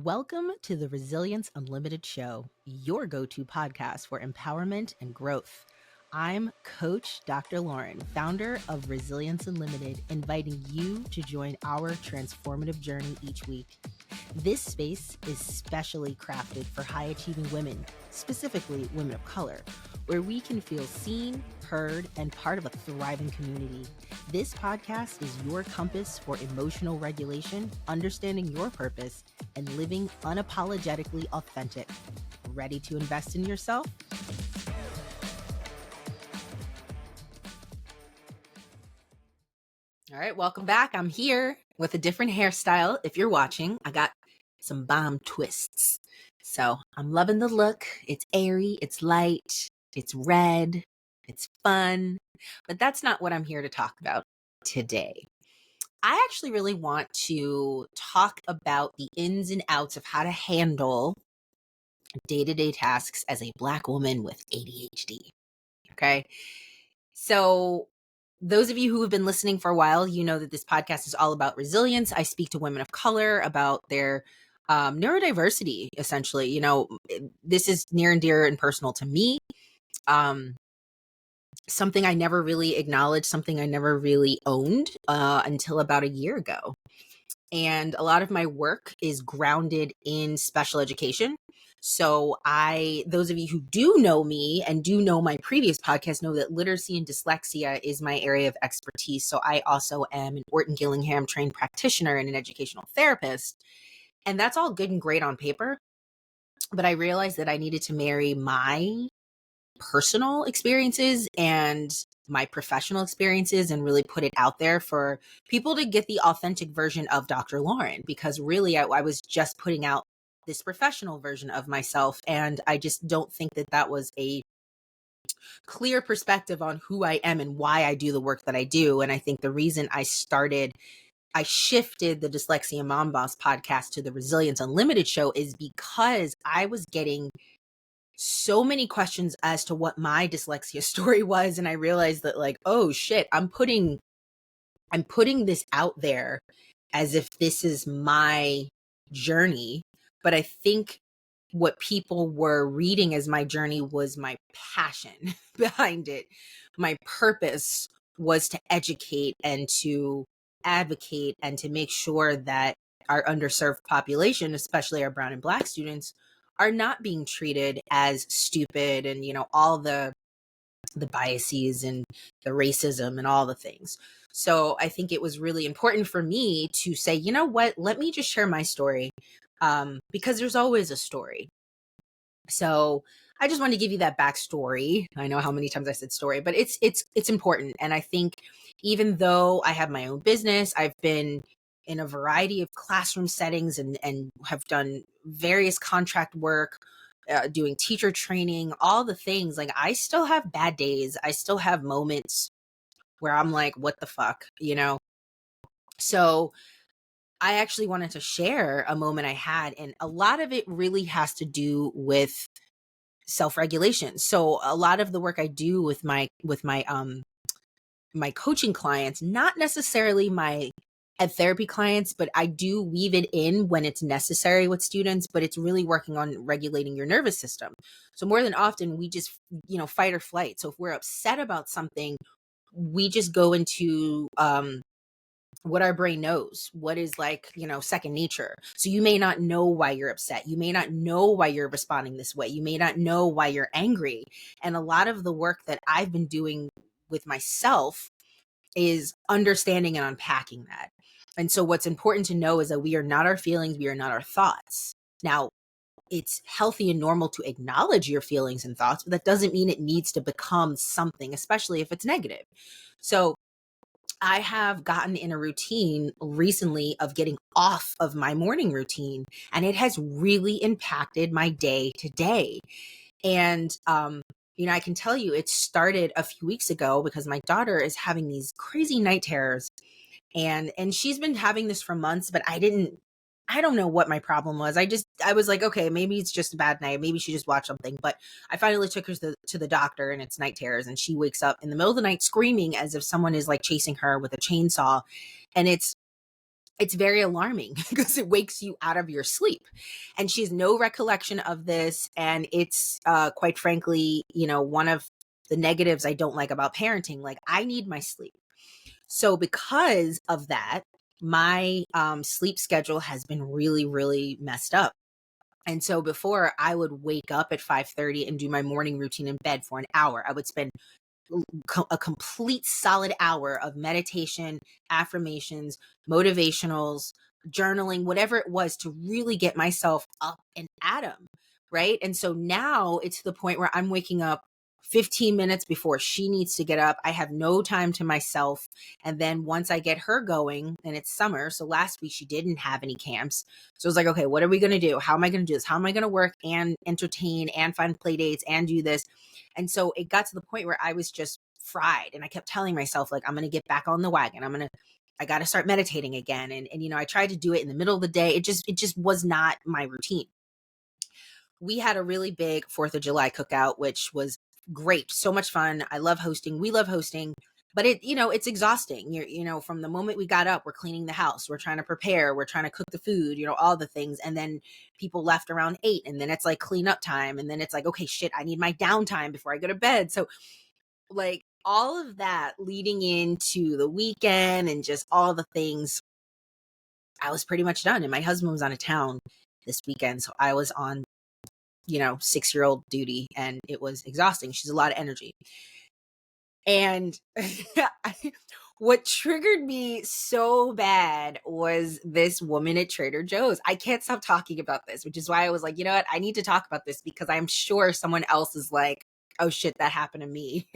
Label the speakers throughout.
Speaker 1: Welcome to the Resilience Unlimited Show, your go-to podcast for empowerment and growth. I'm Coach Dr. Lauren, founder of Resilience Unlimited, inviting you to join our transformative journey each week. This space is specially crafted for high-achieving women, specifically women of color, where we can feel seen, heard, and part of a thriving community. This podcast is your compass for emotional regulation, understanding your purpose, and living unapologetically authentic. Ready to invest in yourself? All right, welcome back. I'm here with a different hairstyle. If you're watching, I got some bomb twists. So I'm loving the look. It's airy, it's light, it's red, it's fun. But that's not what I'm here to talk about today. I actually really want to talk about the ins and outs of how to handle day-to-day tasks as a Black woman with ADHD. Okay. So those of you who have been listening for a while, you know that this podcast is all about resilience. I speak to women of color about their neurodiversity, essentially. You know, this is near and dear and personal to me. Something I never really acknowledged, something I never really owned until about a year ago. And a lot of my work is grounded in special education. So those of you who do know me and do know my previous podcast know that literacy and dyslexia is my area of expertise. So I also am an Orton Gillingham trained practitioner and an educational therapist. And that's all good and great on paper. But I realized that I needed to marry my personal experiences and my professional experiences and really put it out there for people to get the authentic version of Dr. Lauren, because really I was just putting out this professional version of myself. And I just don't think that that was a clear perspective on who I am and why I do the work that I do. And I think the reason I shifted the Dyslexia Mom Boss podcast to the Resilience Unlimited show is because I was getting so many questions as to what my dyslexia story was. And I realized that, like, oh shit, I'm putting this out there as if this is my journey. But I think what people were reading as my journey was my passion behind it. My purpose was to educate and to advocate and to make sure that our underserved population, especially our brown and Black students, are not being treated as stupid and, you know, all the biases and the racism and all the things. So I think it was really important for me to say, you know what, let me just share my story, because there's always a story. So I just want to give you that backstory. I know how many times I said story, but it's important. And I think even though I have my own business, I've been in a variety of classroom settings and have done various contract work, doing teacher training, all the things. Like, I still have bad days. I still have moments where I'm like, what the fuck, you know? So I actually wanted to share a moment I had, and a lot of it really has to do with self-regulation. So a lot of the work I do with my coaching clients, not necessarily my therapy clients, but I do weave it in when it's necessary with students, but it's really working on regulating your nervous system. So more than often we just, you know, fight or flight. So if we're upset about something, we just go into what our brain knows, what is, like, you know, second nature. So you may not know why you're upset. You may not know why you're responding this way. You may not know why you're angry. And a lot of the work that I've been doing with myself is understanding and unpacking that. And so what's important to know is that we are not our feelings. We are not our thoughts. Now, it's healthy and normal to acknowledge your feelings and thoughts, but that doesn't mean it needs to become something, especially if it's negative. So I have gotten in a routine recently of getting off of my morning routine, and it has really impacted my day to day. And, you know, I can tell you it started a few weeks ago because my daughter is having these crazy night terrors, and she's been having this for months, but I don't know what my problem was. I was like, okay, maybe it's just a bad night. Maybe she just watched something. But I finally took her to the doctor, and it's night terrors. And she wakes up in the middle of the night screaming as if someone is, like, chasing her with a chainsaw. And it's it's very alarming because it wakes you out of your sleep. And she has no recollection of this. And it's quite frankly, one of the negatives I don't like about parenting. Like, I need my sleep. So because of that, my sleep schedule has been really, really messed up. And so before, I would wake up at 5:30 and do my morning routine in bed for an hour. I would spend a complete solid hour of meditation, affirmations, motivationals, journaling, whatever it was, to really get myself up and at 'em, right? And so now it's to the point where I'm waking up 15 minutes before she needs to get up. I have no time to myself. And then once I get her going, and it's summer, so last week she didn't have any camps. So I was like, okay, what are we going to do? How am I going to do this? How am I going to work and entertain and find play dates and do this? And so it got to the point where I was just fried, and I kept telling myself, like, I'm going to get back on the wagon. I got to start meditating again. And I tried to do it in the middle of the day. It just was not my routine. We had a really big 4th of July cookout, which was great. So much fun. I love hosting. We love hosting. But it's exhausting. From the moment we got up, we're cleaning the house. We're trying to prepare. We're trying to cook the food, all the things. And then people left around 8. And then it's like clean up time. And then it's like, okay, shit, I need my downtime before I go to bed. So like all of that leading into the weekend and just all the things, I was pretty much done. And my husband was out of town this weekend. So I was on 6-year-old duty, and it was exhausting. She's a lot of energy. And what triggered me so bad was this woman at Trader Joe's. I can't stop talking about this, which is why I was like, you know what? I need to talk about this because I'm sure someone else is like, oh shit, that happened to me.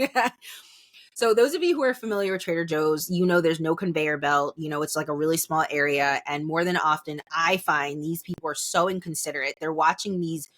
Speaker 1: So those of you who are familiar with Trader Joe's, there's no conveyor belt. It's like a really small area. And more than often, I find these people are so inconsiderate. They're watching these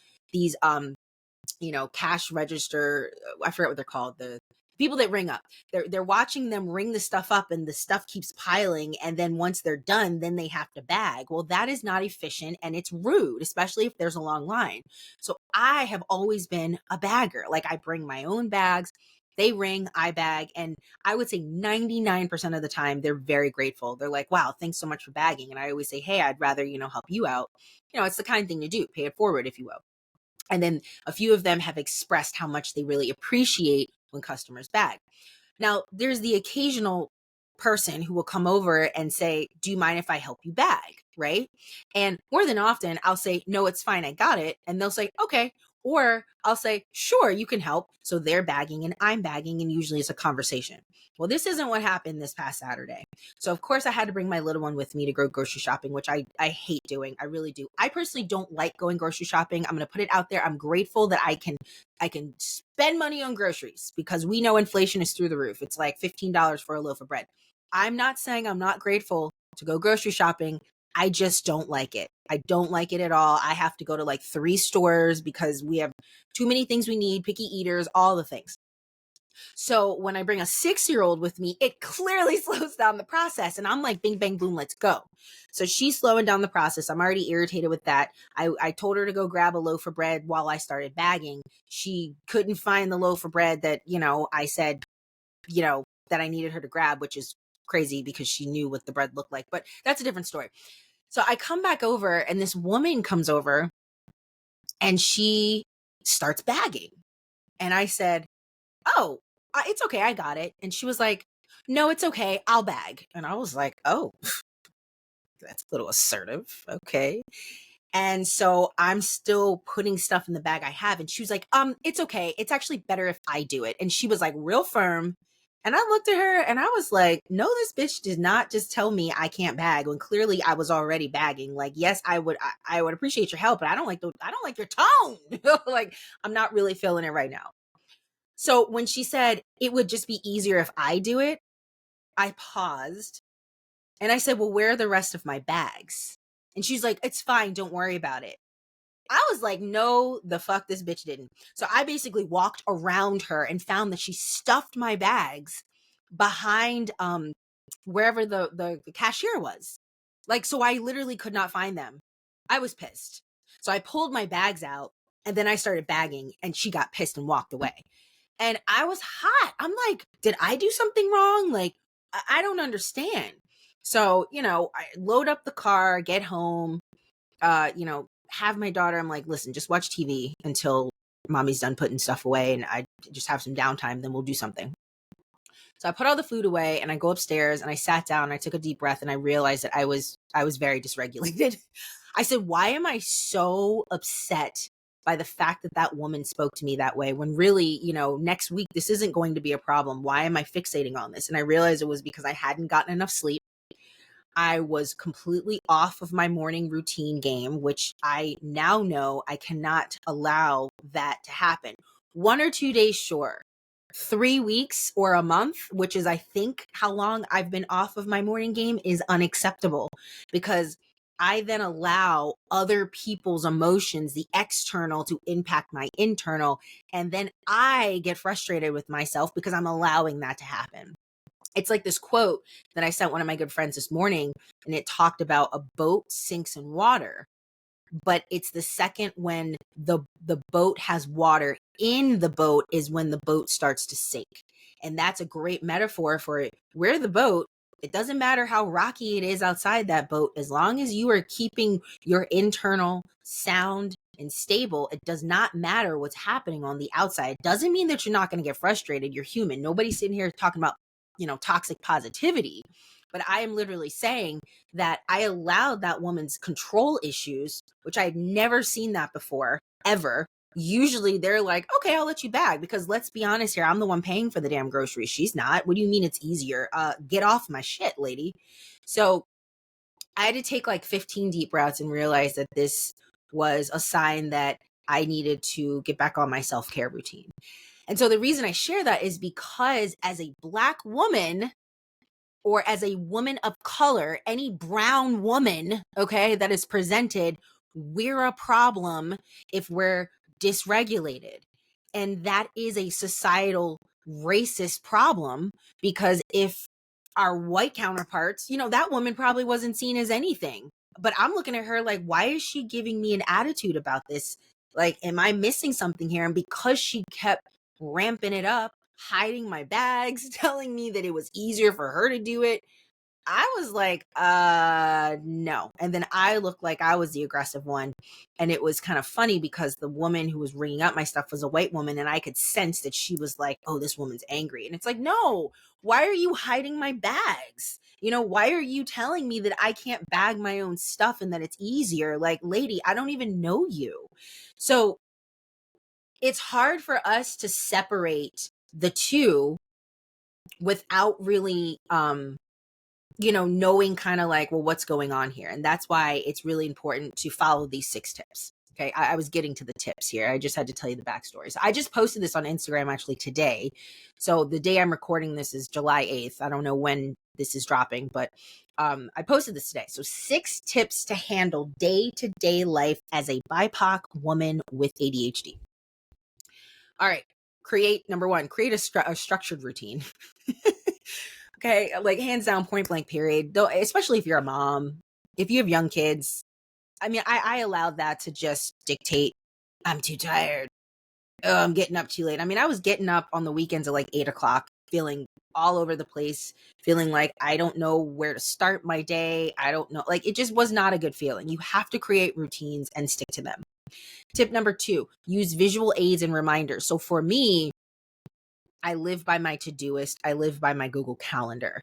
Speaker 1: cash register, I forget what they're called, the people that ring up. They're watching them ring the stuff up, and the stuff keeps piling, and then once they're done, then they have to bag. Well, that is not efficient, and it's rude, especially if there's a long line. So I have always been a bagger. Like, I bring my own bags. They ring, I bag, and I would say 99% of the time they're very grateful. They're like, wow, thanks so much for bagging. And I always say, hey, I'd rather help you out. It's the kind thing to do, pay it forward, if you will. And then a few of them have expressed how much they really appreciate when customers bag. Now, there's the occasional person who will come over and say, do you mind if I help you bag? Right? And more than often, I'll say, no, it's fine, I got it. And they'll say, okay. Or I'll say, sure, you can help. So they're bagging and I'm bagging, and usually it's a conversation. Well, this isn't what happened this past Saturday. So of course I had to bring my little one with me to go grocery shopping, which I hate doing. I really do. I personally don't like going grocery shopping. I'm going to put it out there. I'm grateful that I can spend money on groceries because we know inflation is through the roof. It's like $15 for a loaf of bread. I'm not saying I'm not grateful to go grocery shopping. I just don't like it. I don't like it at all. I have to go to like 3 stores because we have too many things we need, picky eaters, all the things. So when I bring a 6-year-old with me, it clearly slows down the process. And I'm like, bing, bang, boom, let's go. So she's slowing down the process. I'm already irritated with that. I told her to go grab a loaf of bread while I started bagging. She couldn't find the loaf of bread that, I said, that I needed her to grab, which is crazy because she knew what the bread looked like. But that's a different story. So I come back over, and this woman comes over and she starts bagging. And I said, oh, it's okay, I got it. And she was like, no, it's okay, I'll bag. And I was like, oh, that's a little assertive. Okay. And so I'm still putting stuff in the bag I have. And she was like, it's okay. It's actually better if I do it. And she was like real firm. And I looked at her and I was like, no, this bitch did not just tell me I can't bag when clearly I was already bagging. Like, yes, I would appreciate your help, but I don't like your tone. Like, I'm not really feeling it right now. So when she said it would just be easier if I do it, I paused and I said, well, where are the rest of my bags? And she's like, it's fine, don't worry about it. I was like, no, the fuck this bitch didn't. So I basically walked around her and found that she stuffed my bags behind wherever the cashier was. Like, so I literally could not find them. I was pissed. So I pulled my bags out and then I started bagging, and she got pissed and walked away. And I was hot. I'm like, did I do something wrong? Like, I don't understand. So, I load up the car, get home, have my daughter. I'm like, listen, just watch TV until mommy's done putting stuff away and I just have some downtime, then we'll do something. So I put all the food away and I go upstairs and I sat down and I took a deep breath and I realized that I was very dysregulated. I said, why am I so upset by the fact that that woman spoke to me that way when really, next week this isn't going to be a problem. Why am I fixating on this? And I realized it was because I hadn't gotten enough sleep. I was completely off of my morning routine game, which I now know I cannot allow that to happen. 1 or 2 days, sure. 3 weeks or a month, which is, I think, how long I've been off of my morning game, is unacceptable because I then allow other people's emotions, the external, to impact my internal. And then I get frustrated with myself because I'm allowing that to happen. It's like this quote that I sent one of my good friends this morning, and it talked about a boat sinks in water, but it's the second when the boat has water in the boat is when the boat starts to sink. And that's a great metaphor for it. We're the boat. It doesn't matter how rocky it is outside that boat, as long as you are keeping your internal sound and stable. It does not matter what's happening on the outside. It doesn't mean that you're not going to get frustrated. You're human. Nobody's sitting here talking about toxic positivity. But I am literally saying that I allowed that woman's control issues, which I had never seen that before, ever. Usually they're like, okay, I'll let you bag, because let's be honest here, I'm the one paying for the damn groceries. She's not. What do you mean it's easier? Get off my shit, lady. So I had to take like 15 deep breaths and realize that this was a sign that I needed to get back on my self-care routine. And so the reason I share that is because as a Black woman, or as a woman of color, any brown woman, okay, that is presented, we're a problem if we're dysregulated. And that is a societal racist problem, because if our white counterparts, that woman probably wasn't seen as anything. But I'm looking at her like, why is she giving me an attitude about this? Like, am I missing something here? And because she kept ramping it up, hiding my bags, telling me that it was easier for her to do it, I was like, no. And then I looked like I was the aggressive one. And it was kind of funny because the woman who was ringing up my stuff was a white woman. And I could sense that she was like, oh, this woman's angry. And it's like, no, why are you hiding my bags? Why are you telling me that I can't bag my own stuff and that it's easier? Like, lady, I don't even know you. So it's hard for us to separate the two without really, knowing kind of like, well, what's going on here? And that's why it's really important to follow these 6 tips. Okay. I was getting to the tips here. I just had to tell you the backstory. So I just posted this on Instagram actually today. So the day I'm recording this is July 8th. I don't know when this is dropping, but I posted this today. So 6 tips to handle day-to-day life as a BIPOC woman with ADHD. All right. Number 1, create a structured routine. Okay, like hands down, point blank, period. Though, especially if you're a mom, if you have young kids, I mean, I allowed that to just dictate. I'm too tired. Oh, I'm getting up too late. I mean, I was getting up on the weekends at like 8 o'clock, feeling all over the place, feeling like I don't know where to start my day. I don't know. Like, it just was not a good feeling. You have to create routines and stick to them. Tip number 2, use visual aids and reminders. So for me, I live by my Todoist. I live by my Google Calendar.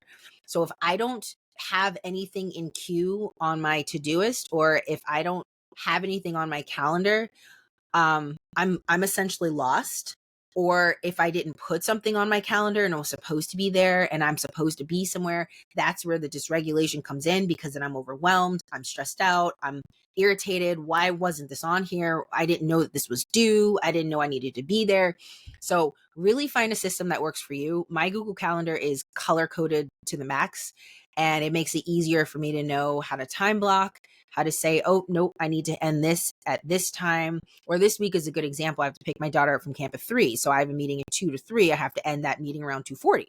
Speaker 1: So if I don't have anything in queue on my Todoist, or if I don't have anything on my calendar, I'm essentially lost. Or if I didn't put something on my calendar and it was supposed to be there and I'm supposed to be somewhere, that's where the dysregulation comes in, because then I'm overwhelmed, I'm stressed out, I'm irritated. Why wasn't this on here? I didn't know that this was due. I didn't know I needed to be there. So really find a system that works for you. My Google Calendar is color coded to the max, and it makes it easier for me to know how to time block, how to say, oh, nope, I need to end this at this time. Or this week is a good example. I have to pick my daughter up from camp at 3. So I have a meeting at 2 to 3. I have to end that meeting around 2:40.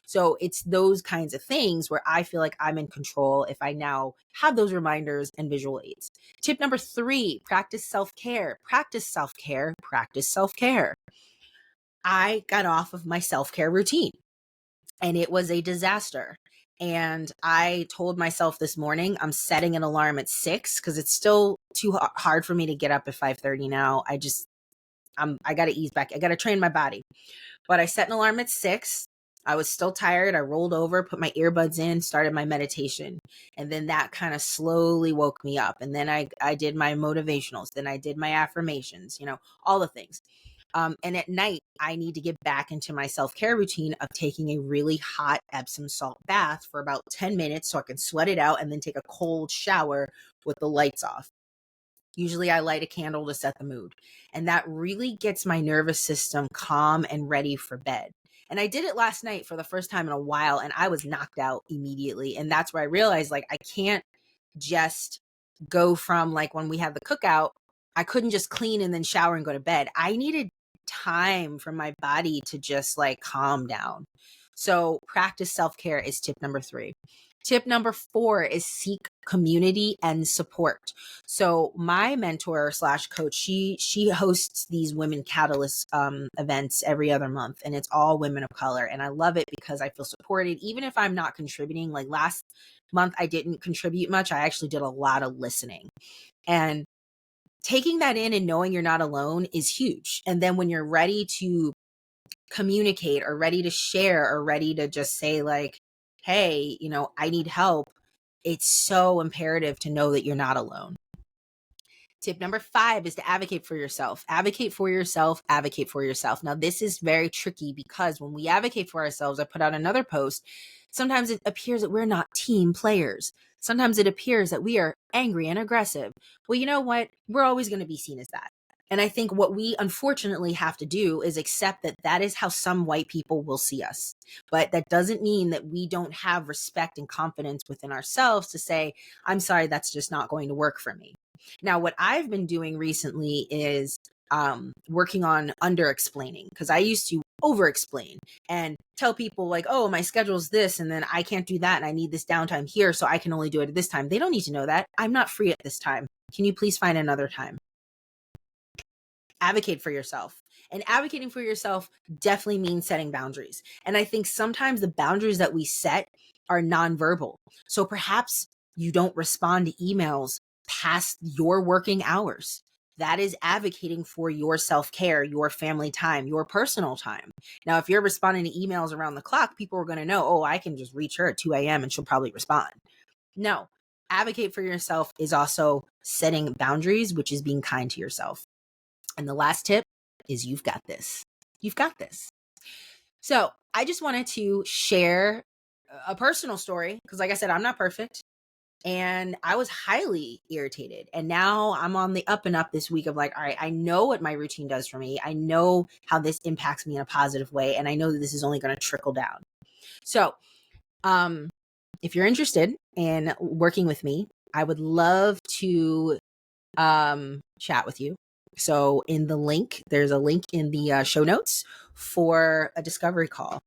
Speaker 1: So it's those kinds of things where I feel like I'm in control if I now have those reminders and visual aids. Tip number 3, practice self-care. Practice self-care. Practice self-care. I got off of my self-care routine and it was a disaster. And I told myself this morning, I'm setting an alarm at 6 because it's still too hard for me to get up at 5:30 now. I got to ease back. I got to train my body. But I set an alarm at 6. I was still tired. I rolled over, put my earbuds in, started my meditation. And then that kind of slowly woke me up. And then I did my motivationals. Then I did my affirmations, all the things. And at night, I need to get back into my self-care routine of taking a really hot Epsom salt bath for about 10 minutes so I can sweat it out and then take a cold shower with the lights off. Usually I light a candle to set the mood. And that really gets my nervous system calm and ready for bed. And I did it last night for the first time in a while, and I was knocked out immediately. And that's where I realized, like, I can't just go from, like, when we had the cookout, I couldn't just clean and then shower and go to bed. I needed time for my body to just, like, calm down. So practice self-care is tip number 3. Tip number 4 is seek community and support. So my mentor / coach, she hosts these Women Catalyst events every other month, and it's all women of color. And I love it because I feel supported, even if I'm not contributing. Like last month, I didn't contribute much. I actually did a lot of listening. And taking that in and knowing you're not alone is huge. And then when you're ready to communicate or ready to share or ready to just say, like, hey, I need help, it's so imperative to know that you're not alone. Tip number 5 is to advocate for yourself. Advocate for yourself. Advocate for yourself. Now, this is very tricky because when we advocate for ourselves, I put out another post. Sometimes it appears that we're not team players. Sometimes it appears that we are angry and aggressive. Well, you know what? We're always going to be seen as that. And I think what we unfortunately have to do is accept that that is how some white people will see us. But that doesn't mean that we don't have respect and confidence within ourselves to say, I'm sorry, that's just not going to work for me. Now, what I've been doing recently is working on under explaining, because I used to over explain and tell people, like, oh, my schedule's this, and then I can't do that, and I need this downtime here, so I can only do it at this time. They don't need to know that. I'm not free at this time. Can you please find another time? Advocate for yourself. And advocating for yourself definitely means setting boundaries. And I think sometimes the boundaries that we set are nonverbal. So perhaps you don't respond to emails past your working hours. That is advocating for your self-care, your family time, your personal time. Now, if you're responding to emails around the clock, people are going to know, oh, I can just reach her at 2 a.m. and she'll probably respond. No, advocate for yourself is also setting boundaries, which is being kind to yourself. And the last tip is you've got this. You've got this. So I just wanted to share a personal story because, like I said, I'm not perfect. And I was highly irritated. And now I'm on the up and up this week of like, all right, I know what my routine does for me. I know how this impacts me in a positive way. And I know that this is only going to trickle down. So if you're interested in working with me, I would love to chat with you. So in the link, there's a link in the show notes for a discovery call.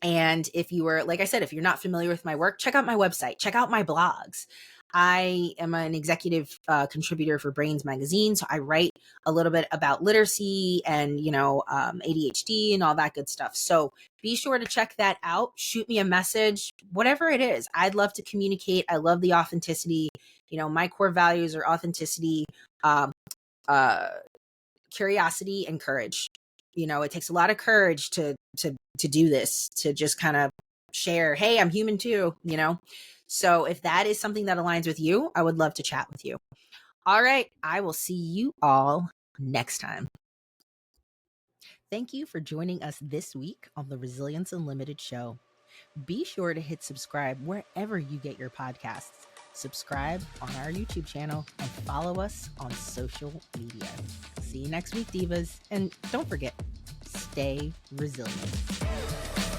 Speaker 1: And if you were, like I said, if you're not familiar with my work, check out my website, check out my blogs. I am an executive contributor for Brains Magazine. So I write a little bit about literacy and, ADHD and all that good stuff. So be sure to check that out. Shoot me a message, whatever it is. I'd love to communicate. I love the authenticity. My core values are authenticity, curiosity, and courage. It takes a lot of courage to do this, to just kind of share, hey, I'm human too, So if that is something that aligns with you, I would love to chat with you. All right. I will see you all next time. Thank you for joining us this week on the Resilience Unlimited show. Be sure to hit subscribe wherever you get your podcasts. Subscribe on our YouTube channel and follow us on social media. See you next week, divas. And don't forget, stay resilient.